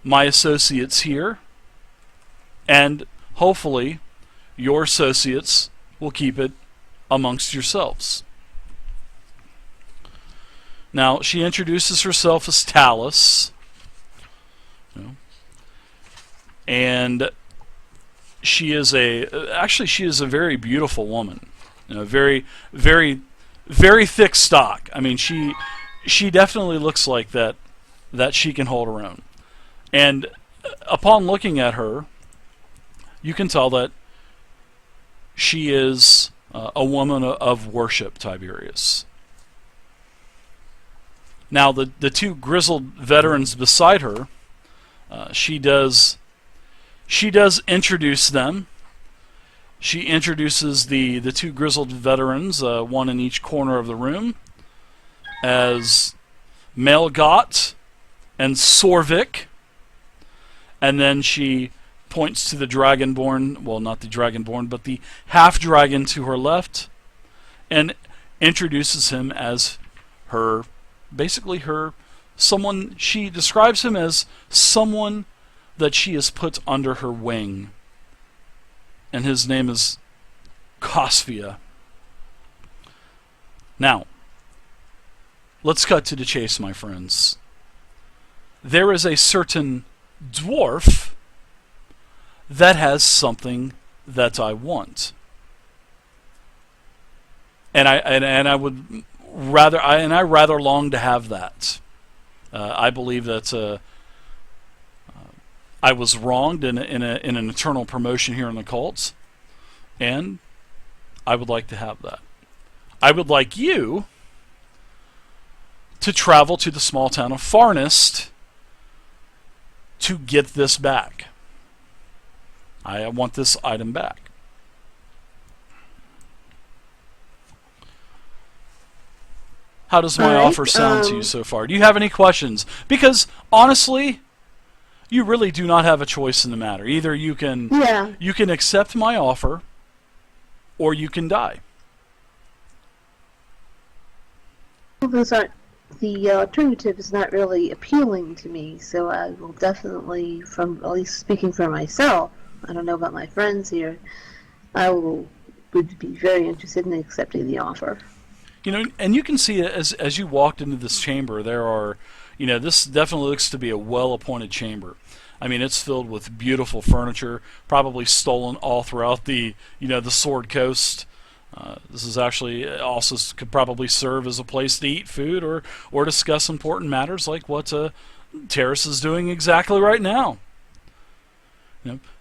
my associates here, and hopefully your associates will keep it amongst yourselves. Now, she introduces herself as Talis, and she is a very beautiful woman, very, very, very thick stock. I mean, she definitely looks like that she can hold her own. And upon looking at her, you can tell that she is a woman of worship, Tiberius. Now, the two grizzled veterans beside her, she does introduce them. She introduces the two grizzled veterans, one in each corner of the room, as Melgot and Sorvik. And then she points to the Dragonborn, well, not the Dragonborn, but the half-dragon to her left, and introduces him as her, basically someone, she describes him as someone that she has put under her wing. And his name is Kosvia. Now, let's cut to the chase, my friends. There is a certain dwarf that has something that I want, and I would rather I rather long to have that. I believe that I was wronged in an eternal promotion here in the cults, and I would like to have that. I would like you to travel to the small town of Farnest to get this back. I want this item back. How does my offer sound to you so far? Do you have any questions? Because honestly, you really do not have a choice in the matter. Either you can accept my offer, or you can die. Those aren't, the alternative is not really appealing to me, so I will definitely, from at least speaking for myself, I don't know about my friends here, would be very interested in accepting the offer. And you can see as you walked into this chamber, there are, this definitely looks to be a well-appointed chamber. I mean, it's filled with beautiful furniture, probably stolen all throughout the Sword Coast. This is actually also could probably serve as a place to eat food or discuss important matters like what Terrace is doing exactly right now.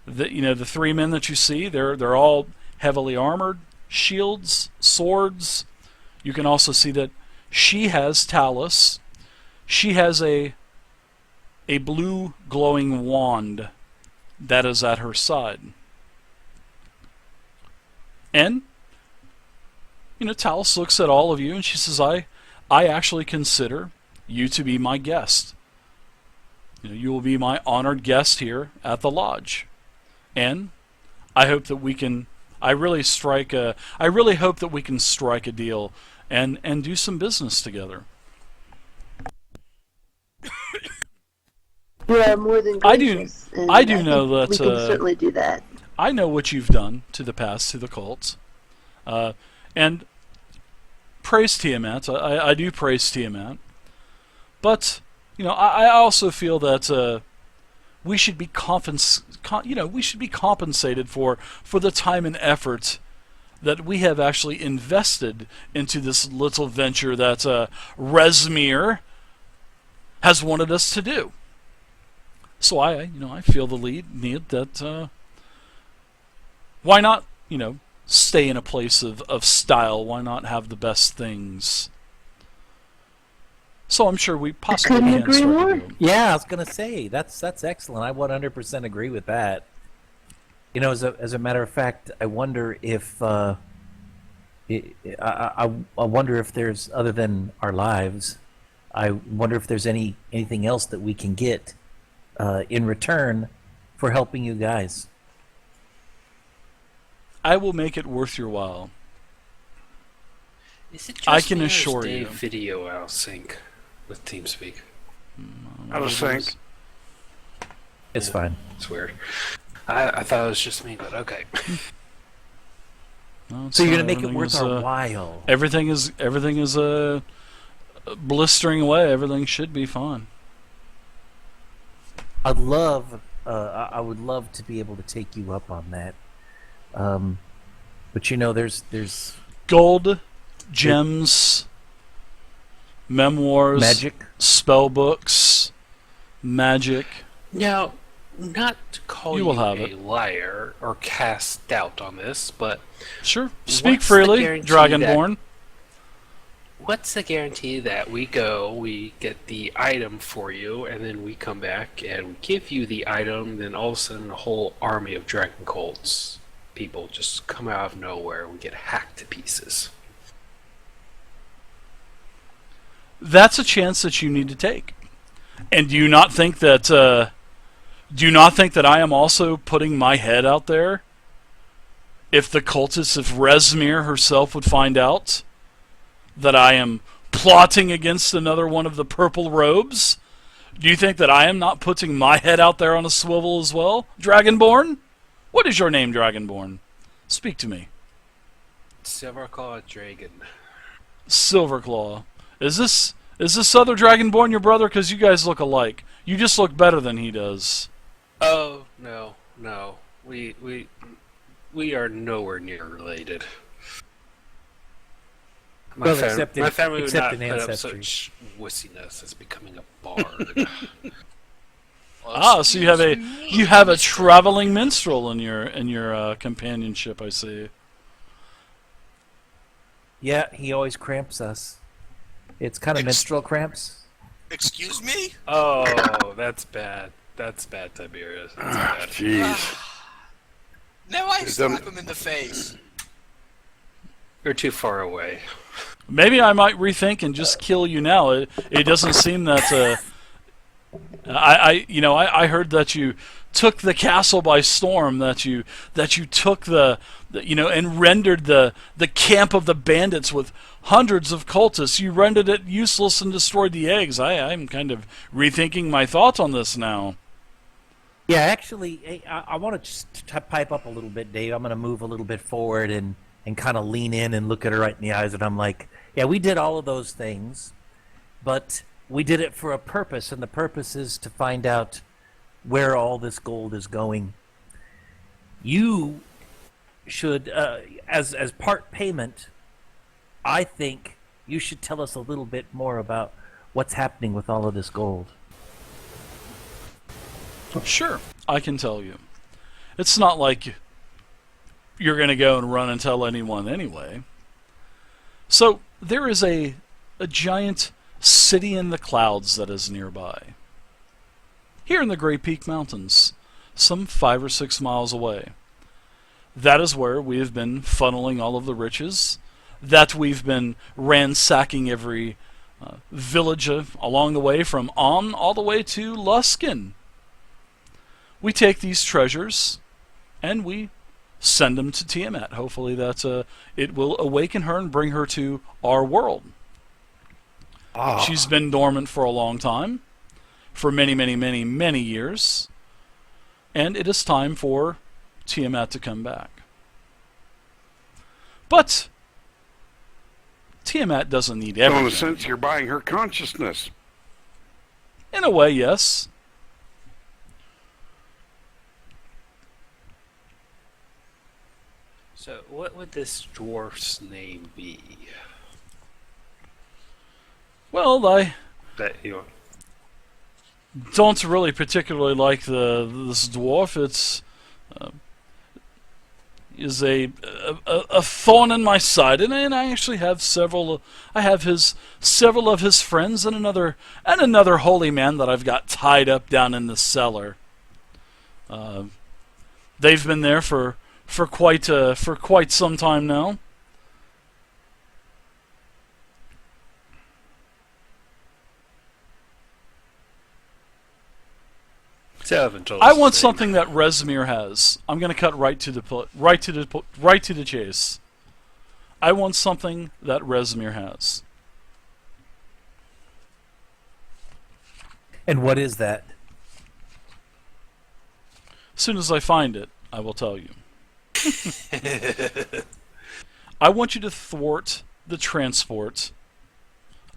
The three men that you see, they're all heavily armored, shields, swords. You can also see that she has Talis. She has a blue glowing wand that is at her side. And Talis looks at all of you and she says, I actually consider you to be my guest. You will be my honored guest here at the lodge. And I hope that we can I really hope that we can strike a deal and do some business together. You are more than gracious. I do know that we can certainly do that. I know what you've done to the past, to the cults, and praise Tiamat. I do praise Tiamat, but I also feel that we should be compensated for the time and effort that we have actually invested into this little venture that Resmir has wanted us to do. So I feel the need that why not stay in a place of style? Why not have the best things? So I'm sure we possibly can agree start more. to do. Yeah, I was gonna say that's excellent. I 100% agree with that. As a matter of fact, I wonder if I wonder if there's, other than our lives, I wonder if there's anything else that we can get in return for helping you guys. I will make it worth your while. Is it just I can me, or assure is Dave you. video out of sync with TeamSpeak? Out of sync. It's fine. It's weird. I thought it was just me, but okay. No, So you're not. gonna make it Everything worth is, our while. Everything is blistering away. Everything should be fine. I'd love, I would love to be able to take you up on that. But you know, there's Gold, gems, memoirs, magic. spell books, magic. Now, not to call You you, will have a it. liar or cast doubt on this, but Sure, speak What's the freely, guarantee Dragonborn. what's the guarantee that we get the item for you, and then we come back and give you the item, then all of a sudden a whole army of dragon cults people just come out of nowhere and we get hacked to pieces? That's a chance that you need to take. And do you not think that I am also putting my head out there? If the cultists, if Resmir herself would find out that I am plotting against another one of the purple robes, do you think that I am not putting my head out there on a swivel as well? Dragonborn? What is your name, Dragonborn? Speak to me. Silverclaw Dragon. Silverclaw. Is this other Dragonborn your brother? Because you guys look alike. You just look better than he does. Oh, no. We are nowhere near related. Well, except my family would except not in put up ancestry. such wussiness as becoming a bard. So you have a traveling minstrel in your companionship, I see. Yeah, he always cramps us. It's kind of menstrual cramps. Excuse me? Oh, that's bad. That's bad, Tiberius. That's bad. Jeez. Now I slap him in the face. You're too far away. Maybe I might rethink and just kill you now. It doesn't seem that I heard that you took the castle by storm, that you took the and rendered the camp of the bandits with hundreds of cultists. You rendered it useless and destroyed the eggs. I'm kind of rethinking my thoughts on this now. Yeah, actually, I want to just pipe up a little bit, Dave. I'm going to move a little bit forward and kind of lean in and look at her right in the eyes, and I'm like, yeah, we did all of those things, but we did it for a purpose, and the purpose is to find out where all this gold is going. You should, as part payment, I think you should tell us a little bit more about what's happening with all of this gold. Sure, I can tell you. It's not like you're going to go and run and tell anyone anyway. So, there is a giant city in the clouds that is nearby. Here in the Greypeak Mountains, some 5 or 6 miles away. That is where we have been funneling all of the riches, that we've been ransacking every village along the way from On all the way to Luskin. We take these treasures and we send them to Tiamat. Hopefully that it will awaken her and bring her to our world. She's been dormant for a long time, for many, many, many, many years, and it is time for Tiamat to come back. But Tiamat doesn't need So everything. in a sense, you're buying her consciousness. In a way, yes. So, what would this dwarf's name be? Well, I That you don't really particularly like this dwarf. It's is a thorn in my side, and I actually have several. I have several of his friends and another holy man that I've got tied up down in the cellar. They've been there for quite some time now. I want something that Resmir has. I'm going to cut right to the chase. I want something that Resmir has. And what is that? As soon as I find it, I will tell you. I want you to thwart the transport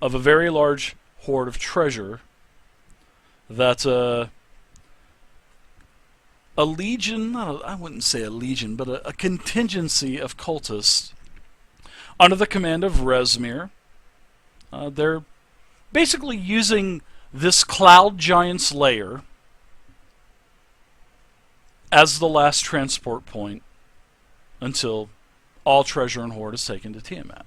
of a very large hoard of treasure that a legion, I wouldn't say a legion, but a contingency of cultists under the command of Rezmir. They're basically using this cloud giant's lair as the last transport point until all treasure and hoard is taken to Tiamat.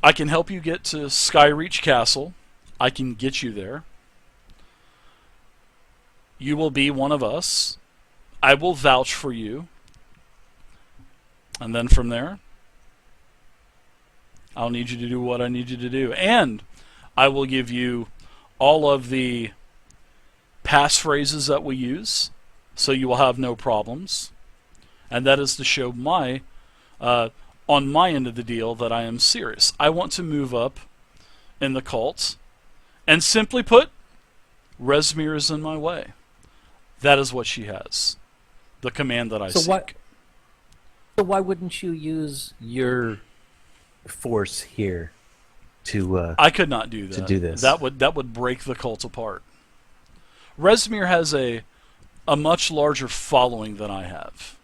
I can help you get to Skyreach Castle. I can get you there. You will be one of us. I will vouch for you. And then from there, I'll need you to do what I need you to do. And I will give you all of the passphrases that we use, so you will have no problems. And that is to show my, on my end of the deal, that I am serious. I want to move up in the cult. And simply put, Rezmir is in my way. That is what she has. The command that I seek. So why wouldn't you use your force here to? I could not do that. To do this, that would break the cult apart. Rezmir has a much larger following than I have.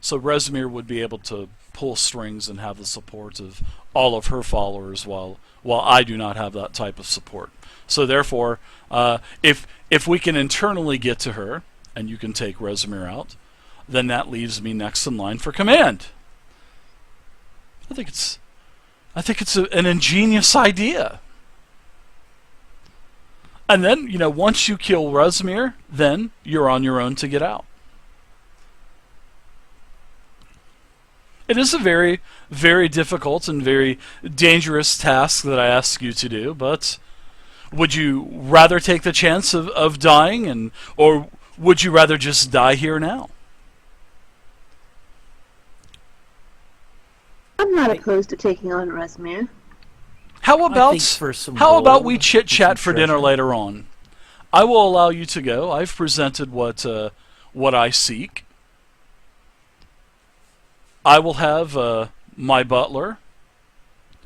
So Rezmir would be able to pull strings and have the support of all of her followers, while I do not have that type of support. So therefore, if we can internally get to her, and you can take Rezmir out, then that leaves me next in line for command. I think it's an ingenious idea. And then, once you kill Rezmir, then you're on your own to get out. It is a very, very difficult and very dangerous task that I ask you to do, but would you rather take the chance of dying, or would you rather just die here now? I'm not opposed to taking on Rezmir. How about we chit chat for dinner treasure. later on? I will allow you to go. I've presented what I seek. I will have my butler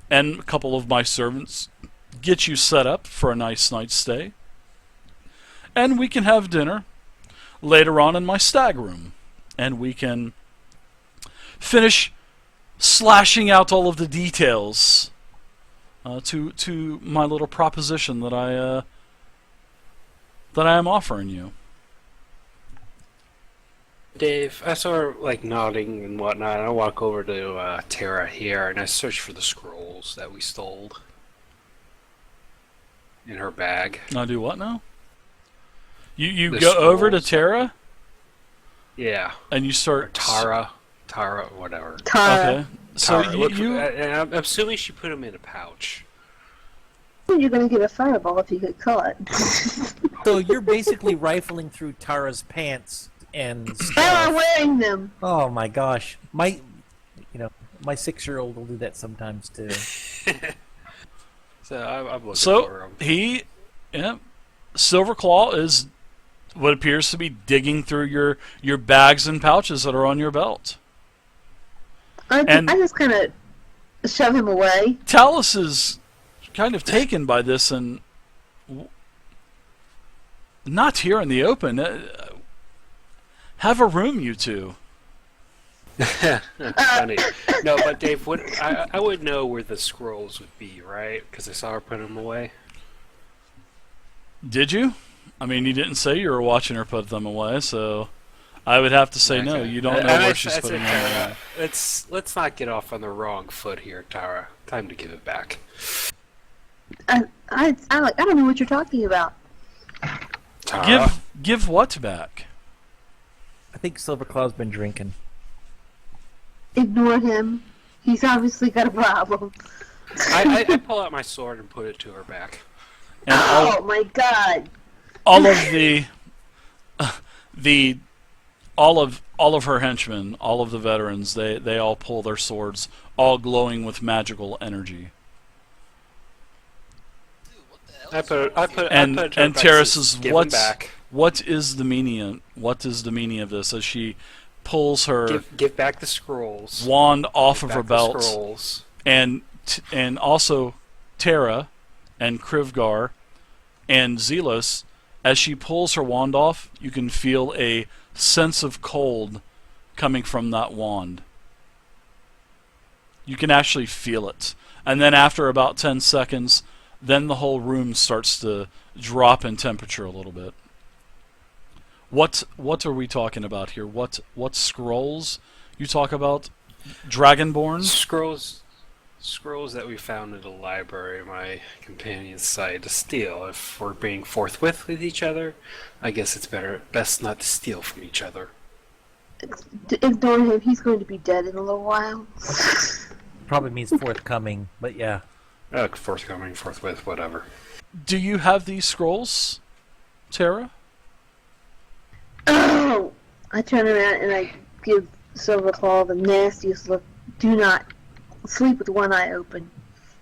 and a couple of my servants get you set up for a nice night's stay, and we can have dinner later on in my stag room, and we can finish slashing out all of the details to my little proposition that I am offering you. Dave, I saw her nodding and whatnot. I walk over to Tara here and I search for the scrolls that we stole in her bag. Now do what now? You The go over to scrolls. Tara Yeah. and you Or start Tara, whatever. Tara, Okay. So Tara. And I'm assuming she put them in a pouch. you're going to get a fireball if you get caught. So you're basically rifling through Tara's pants and I'm stuff. wearing them. Oh my gosh, my 6-year-old will do that sometimes too. So I'm looking for So them. Silverclaw is what appears to be digging through your bags and pouches that are on your belt. I And- just kind of shove him away. Talis is kind of taken by this and not here in the open. Have a room, you two. Funny. No, but Dave, I would know where the scrolls would be, right? Because I saw her put them away. Did you? I mean, you didn't say you were watching her put them away, so I would have to say no. Okay. You don't know where she's putting them away. Let's not get off on the wrong foot here, Tara. Time to give it back. I don't know what you're talking about. Tara. Give what back? I think Silverclaw's been drinking. Ignore him. He's obviously got a problem. I pull out my sword and put it to her back. And Oh my god. all of her henchmen, all of the veterans, they all pull their swords, all glowing with magical energy. And and Tara says, give him back. what is the meaning of this? As she pulls her Give back the scrolls. wand off Give of her back the belt, scrolls. and also Tara and Krivgar and Zelos, as she pulls her wand off, you can feel a sense of cold coming from that wand. You can actually feel it. And then after about 10 seconds, then the whole room starts to drop in temperature a little bit. What are we talking about here? What scrolls you talk about? Dragonborn? Scrolls that we found in the library. My companions decided to steal. If we're being forthwith with each other, I guess it's best not to steal from each other. Ignore him. He's going to be dead in a little while. Probably means forthcoming, but yeah. Forthcoming, forthwith, whatever. Do you have these scrolls, Tara? Oh! I turn around and I give Silverclaw the nastiest look. Do not sleep with one eye open.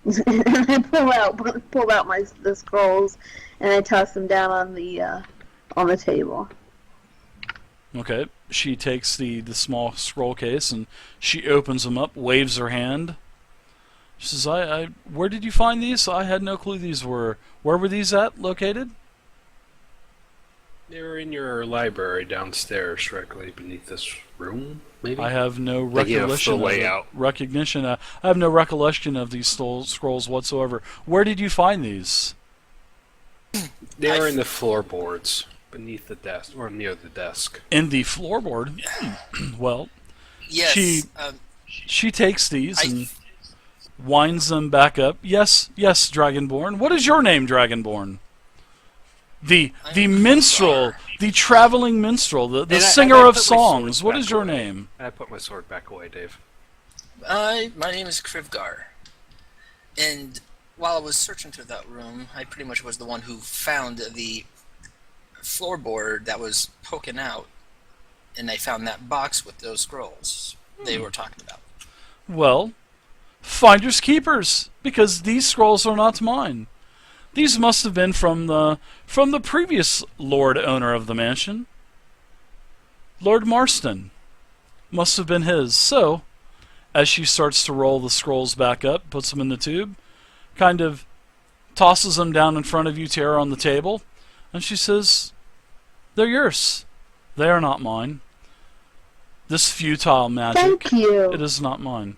And I pull out the scrolls and I toss them down on the table. Okay. She takes the small scroll case and she opens them up, waves her hand. She says, I where did you find these? I had no clue these were. Where were these located? They were in your library downstairs, directly beneath this room, maybe? I have no recognition. I have no recollection of these scrolls whatsoever. Where did you find these? They were in the floorboards, beneath the desk, or near the desk. In the floorboard? Well, Yes. she takes these and winds them back up. Yes, Dragonborn. What is your name, Dragonborn? The minstrel, the traveling minstrel, the singer of songs. What is your name? I put my sword back away, Dave. My name is Krivgar. And while I was searching through that room, I pretty much was the one who found the floorboard that was poking out. And I found that box with those scrolls they were talking about. Well, finders keepers, because these scrolls are not mine. These must have been from the previous lord owner of the mansion. Lord Marston. Must have been his. So, as she starts to roll the scrolls back up, puts them in the tube, kind of tosses them down in front of you, Tara, on the table, and she says, they're yours. They are not mine. This futile magic, Thank you. it is not mine.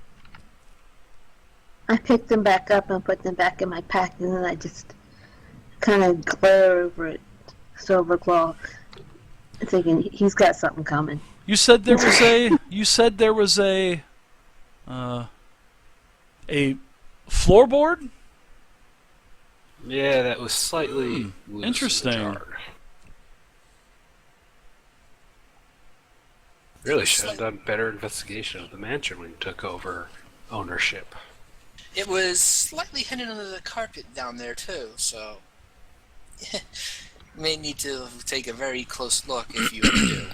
I pick them back up and put them back in my pack, and then I just kind of glare over at Silverclaw, thinking he's got something coming. You said there was a floorboard? Yeah, that was slightly loose. Interesting. In the jar. Really should have done better investigation of the mansion when you took over ownership. It was slightly hidden under the carpet down there, too, so... you may need to take a very close look if you do.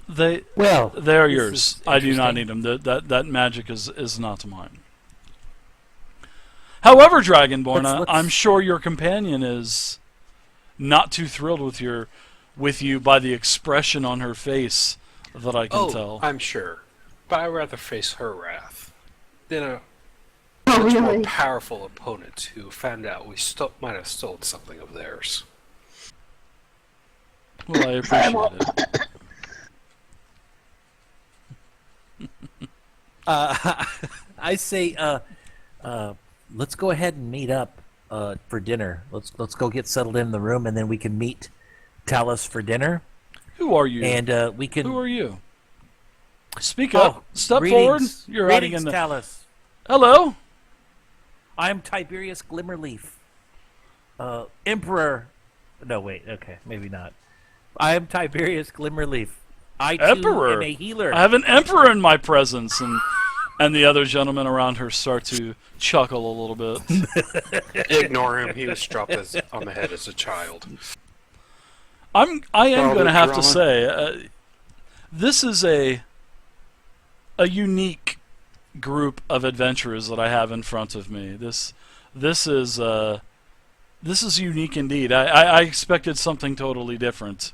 They are yours. I do not need them. That magic is not mine. However, Dragonborn, I'm sure your companion is not too thrilled with you by the expression on her face that I can tell. I'm sure. But I'd rather face her wrath than a Oh, much more really? powerful opponent who found out we might have stolen something of theirs. Well, I appreciate it. I say, let's go ahead and meet up for dinner. Let's go get settled in the room, and then we can meet Talis for dinner. Who are you? And we can. Who are you? Speak up. Step forward. You're hiding in the. Talis. Hello. I'm Tiberius Glimmerleaf, Emperor. No, wait. Okay, maybe not. I am Tiberius Glimmerleaf. I too Emperor. am a healer. I have an emperor in my presence, and the other gentlemen around her start to chuckle a little bit. Ignore him. He was dropped on the head as a child. I am Well, going to the have to drama. say, this is a unique group of adventurers that I have in front of me. This is unique indeed. I expected something totally different.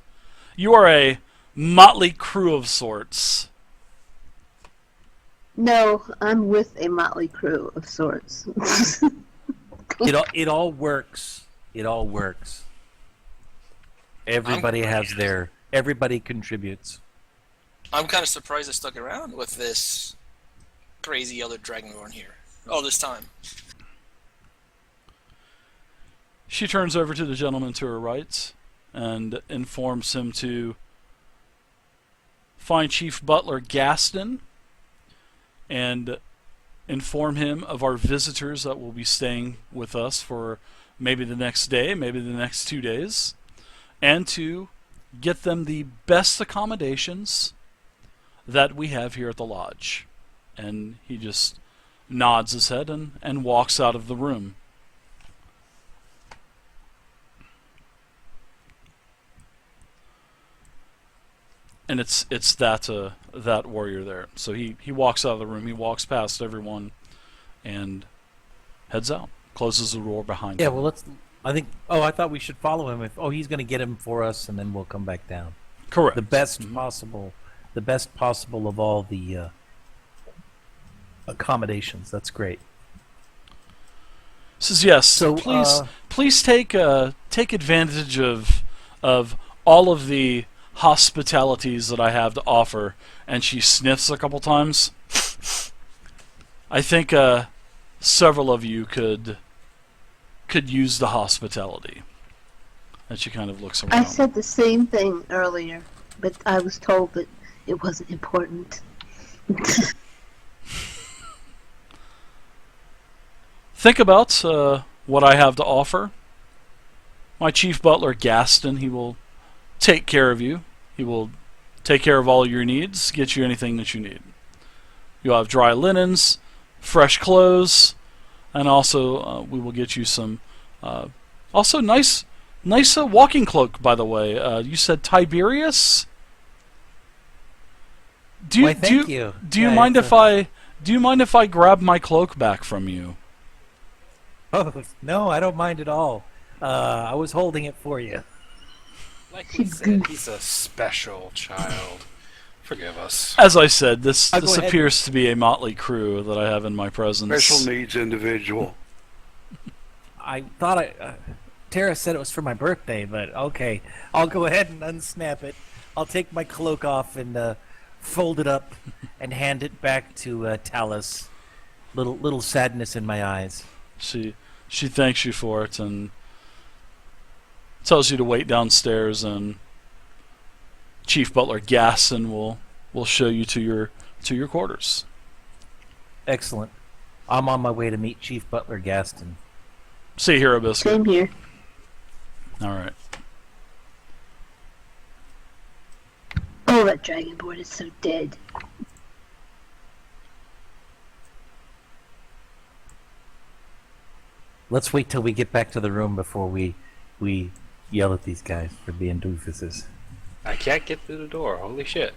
You are a motley crew of sorts. No, I'm with a motley crew of sorts. It all works. It all works. Everybody everybody contributes. I'm kind of surprised I stuck around with this crazy yellow dragonborn here all this time. She turns over to the gentleman to her right and informs him to find Chief Butler Gaston and inform him of our visitors that will be staying with us for maybe the next day, maybe the next 2 days, and to get them the best accommodations that we have here at the lodge. And he just nods his head and walks out of the room. And it's that warrior there. So he walks out of the room. He walks past everyone and heads out. Closes the door behind him. Yeah, well, I thought we should follow him. He's going to get him for us, and then we'll come back down. Correct. The best possible of all the accommodations. That's great. Says yes. So please take advantage of all of the hospitalities that I have to offer. And she sniffs a couple times. I think several of you could use the hospitality. And she kind of looks around. I said the same thing earlier, but I was told that it wasn't important. Think about what I have to offer. My chief butler, Gaston, he will take care of you. He will take care of all your needs, get you anything that you need. You'll have dry linens, fresh clothes, and also we will get you some also nice walking cloak, by the way. You said Tiberius? Do you mind if I grab my cloak back from you? Oh, no, I don't mind at all. I was holding it for you. Like we said, he's a special child. Forgive us. As I said, this I'll go ahead. appears to be a motley crew that I have in my presence. Special needs individual. I thought Tara said it was for my birthday, but okay. I'll go ahead and unsnap it. I'll take my cloak off and fold it up and hand it back to Talis. Little sadness in my eyes. She thanks you for it and tells you to wait downstairs, and Chief Butler Gaston will show you to your quarters. Excellent. I'm on my way to meet Chief Butler Gaston. See you here, Biscuit. Same here. All right. Oh, that dragonborn is so dead. Let's wait till we get back to the room before we yell at these guys for being doofuses. I can't get through the door. Holy shit.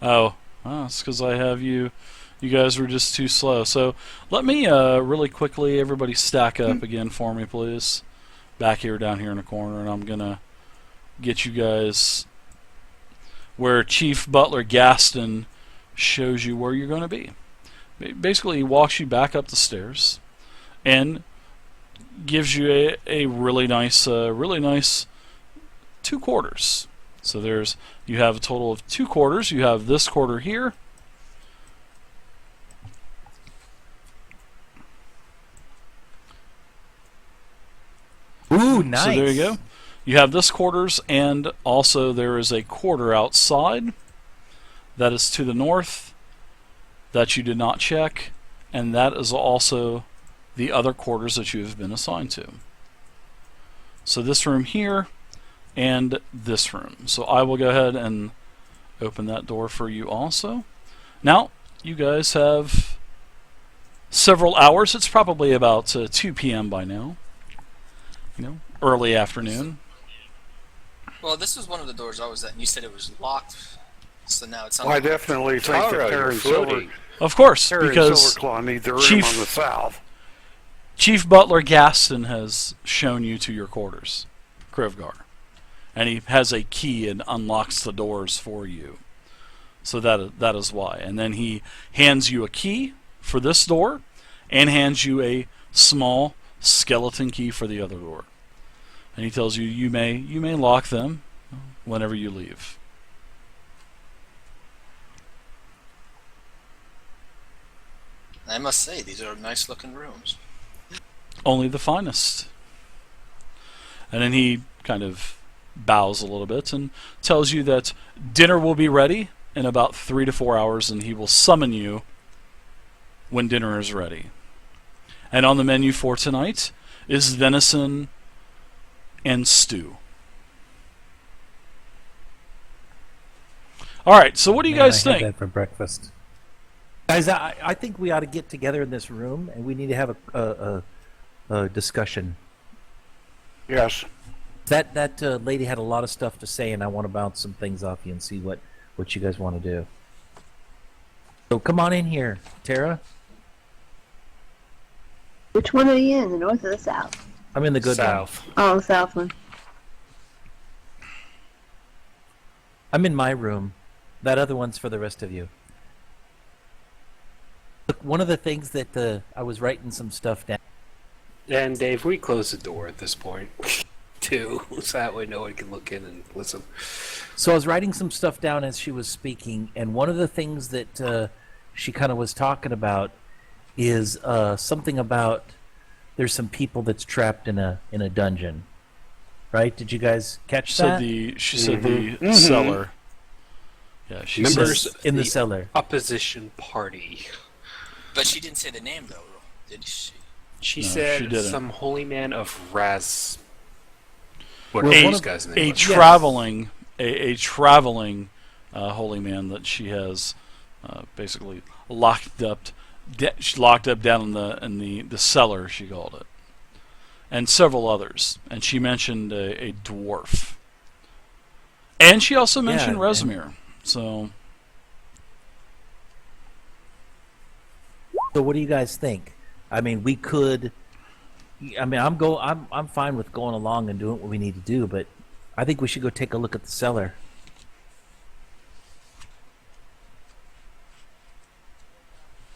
Oh, it's because I have you. You guys were just too slow. So let me really quickly, everybody stack up again for me, please. Back here, down here in the corner, and I'm gonna get you guys where Chief Butler Gaston shows you where you're gonna be. Basically, he walks you back up the stairs and gives you a really nice 2 quarters. So you have a total of 2 quarters. You have this quarter here. Ooh, nice. So there you go. You have this quarters, and also there is a quarter outside that is to the north that you did not check, and that is also the other quarters that you have been assigned to. So this room here and this room. So I will go ahead and open that door for you also. Now, you guys have several hours. It's probably about 2 p.m. by now. Early afternoon. Well, this was one of the doors I was at, and you said it was locked. So now it's on. Well, I definitely think Tara, that you're floating. Of course, Terry and because Silverclaw need the room Chief- on the south. Chief Butler Gaston has shown you to your quarters, Krivgar. And he has a key and unlocks the doors for you. So that is why. And then he hands you a key for this door and hands you a small skeleton key for the other door. And he tells you you may lock them whenever you leave. I must say, these are nice looking rooms. Only the finest. And then he kind of bows a little bit and tells you that dinner will be ready in about 3 to 4 hours, and he will summon you when dinner is ready. And on the menu for tonight is venison and stew. All right, so what do you guys I had think? that for breakfast. Guys, I think we ought to get together in this room, and we need to have a discussion. Yes. That lady had a lot of stuff to say, and I want to bounce some things off you and see what you guys want to do. So come on in here, Tara. Which one are you in, the north or the south? I'm in the good one. South. Oh, the south one. I'm in my room. That other one's for the rest of you. Look, one of the things that I was writing some stuff down. And Dave, we close the door at this point, too, so that way no one can look in and listen. So I was writing some stuff down as she was speaking, and one of the things that she kind of was talking about is something about there's some people that's trapped in a dungeon. Right? Did you guys catch that? She said the cellar. Yeah, she Members says of in the cellar. Opposition party. But she didn't say the name, though, did she? She No, said she didn't. some holy man of Raz. What Well, are one these of- guys' a name? traveling holy man that she has basically locked up down in the cellar, she called it, and several others. And she mentioned a dwarf, and she also mentioned Rezmir. So what do you guys think? I mean, we could. I mean, I'm fine with going along and doing what we need to do, but I think we should go take a look at the cellar.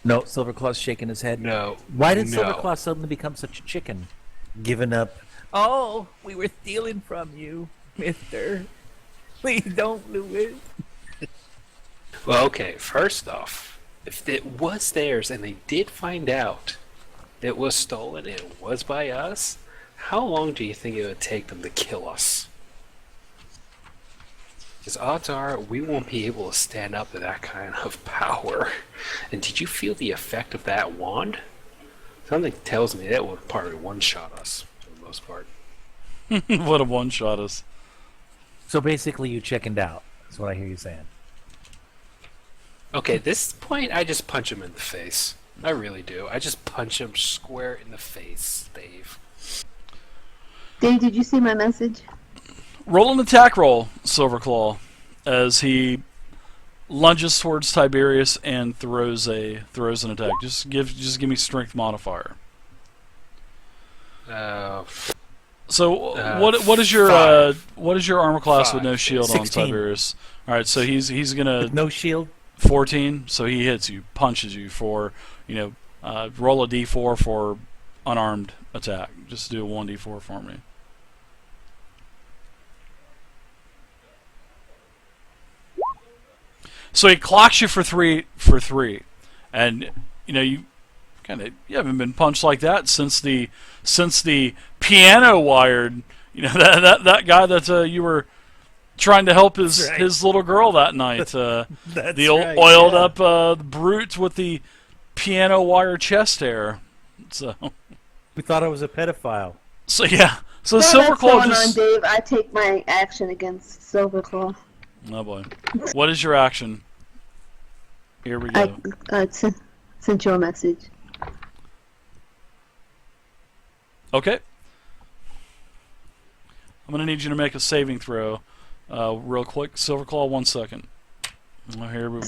No, Silverclaw's shaking his head. No. Why did no. Silverclaw suddenly become such a chicken? Giving up. Oh, we were stealing from you, mister. Please don't do it. Well, okay, first off, if it was theirs and they did find out it was stolen and it was by us, how long do you think it would take them to kill us? Because odds are we won't be able to stand up to that kind of power. And did you feel the effect of that wand? Something tells me that would probably one-shot us, for the most part. what a one-shot us. So basically, you chickened out. That's what I hear you saying. Okay, at this point, I just punch him in the face. I really do. I just punch him square in the face, Dave. Dave, did you see my message? Roll an attack roll, Silverclaw, as he lunges towards Tiberius and throws an attack. Just give me strength modifier. So what is your armor class with no 5. shield 16. on Tiberius? All right, so he's gonna No shield. 14. So he hits you, punches you for roll a d4 for unarmed attack. Just do a 1d4 for me. So he clocks you for three, and you haven't been punched like that since the piano wired that guy that you were trying to help his little girl that night. The oiled up brute with the piano wire chest hair. So We thought I was a pedophile. so yeah. So Well, that's Silverclaw going just. on, Dave. I take my action against Silverclaw. Oh boy. What is your action? Here we go. I sent you a message. Okay. I'm gonna need you to make a saving throw, real quick. Silverclaw, 1 second. Well, here we